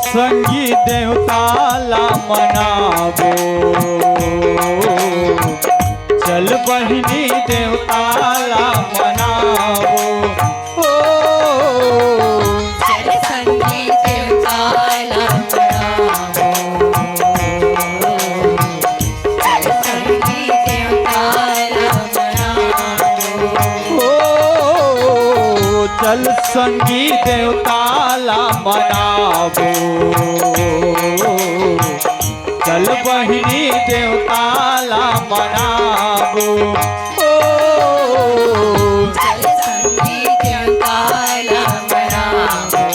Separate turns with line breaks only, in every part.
संगी देवताला मनावो, चल बहिनी देवताला मनावो।
चल संगी देवताला मनावो, चल संगी देवताला मनावो।
चल संगी देवताला मनावो, चल बहिनी देवताला मनावो।
चल संगी देवताला मनावो,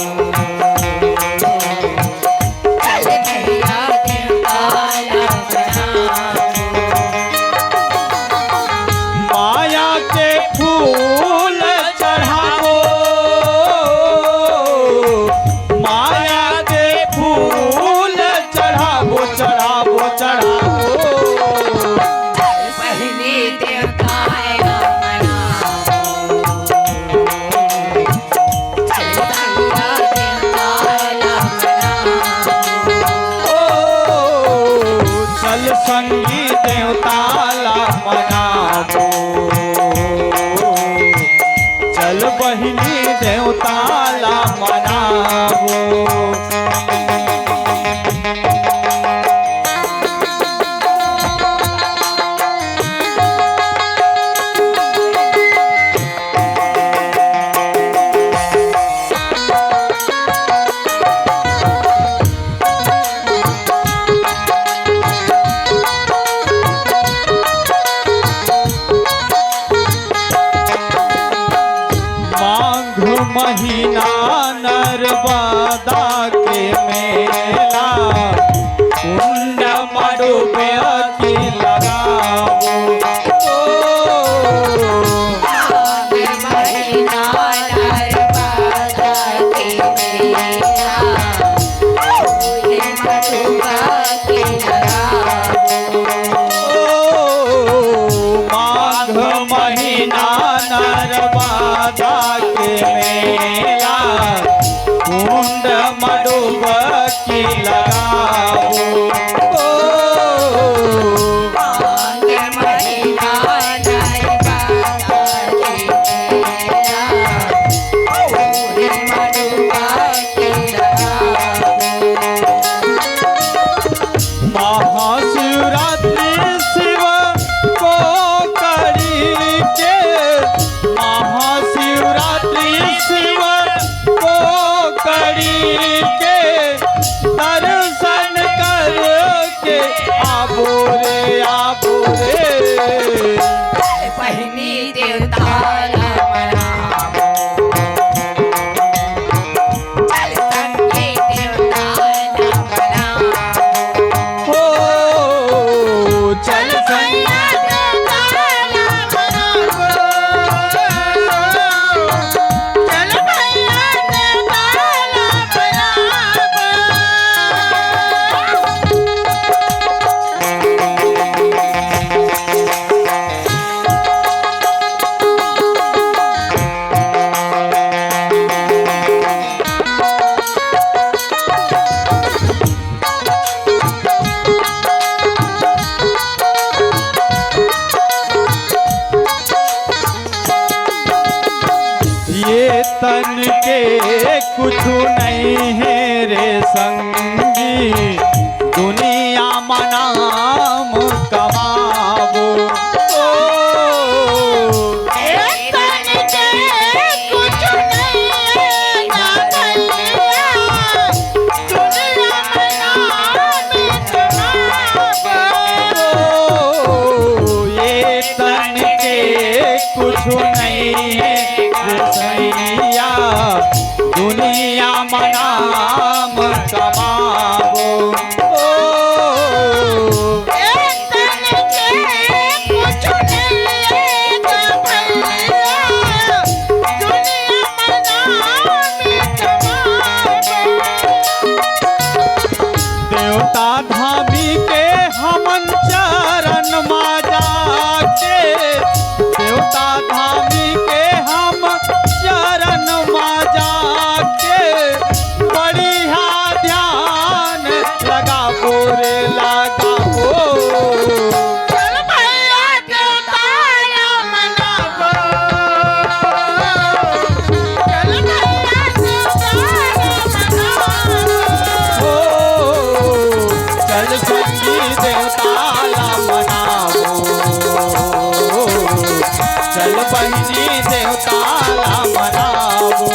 चल भैया देवताला मनावो।
माया के फूल चढ़ावो, माया के फूल चढ़ावो चढ़ावो चढ़ावो।
चल बहिनी देवताला मनावो, चल भैया देवताला मनावो।
चल संगी देवताला मनावो, चल बहिनी देवताला मनावो। महीना नर्मदा के मेला, कुंड मडुबे की लगावो।
महीना नर्मदा के मेला, कुंड मडुबे की लगावो।
माघ महीना नर्मदा के मेला, कुंड मडुबकी लगावो।
महीना नर्मदा के मेला, कुंड मडुबकी लगावो।
महाशिवरात्रि शिव को करी के, महाशिवरात्रि शिव को करी के तर तन के कुछ नहीं है रे संगी, दुनिया मनाम कमाबो। ये तन के कुछ नहीं है रे सैया, दुनिया मनाम कमाबो। देवता धामी के हमन चरण मा जाके, देवता धामी के हम चरण मा जाके, बढ़िया ध्यान लगाबो रे लगाबो। चल संगी देवताला मनावो, चल बहिनी देवताला मनावो।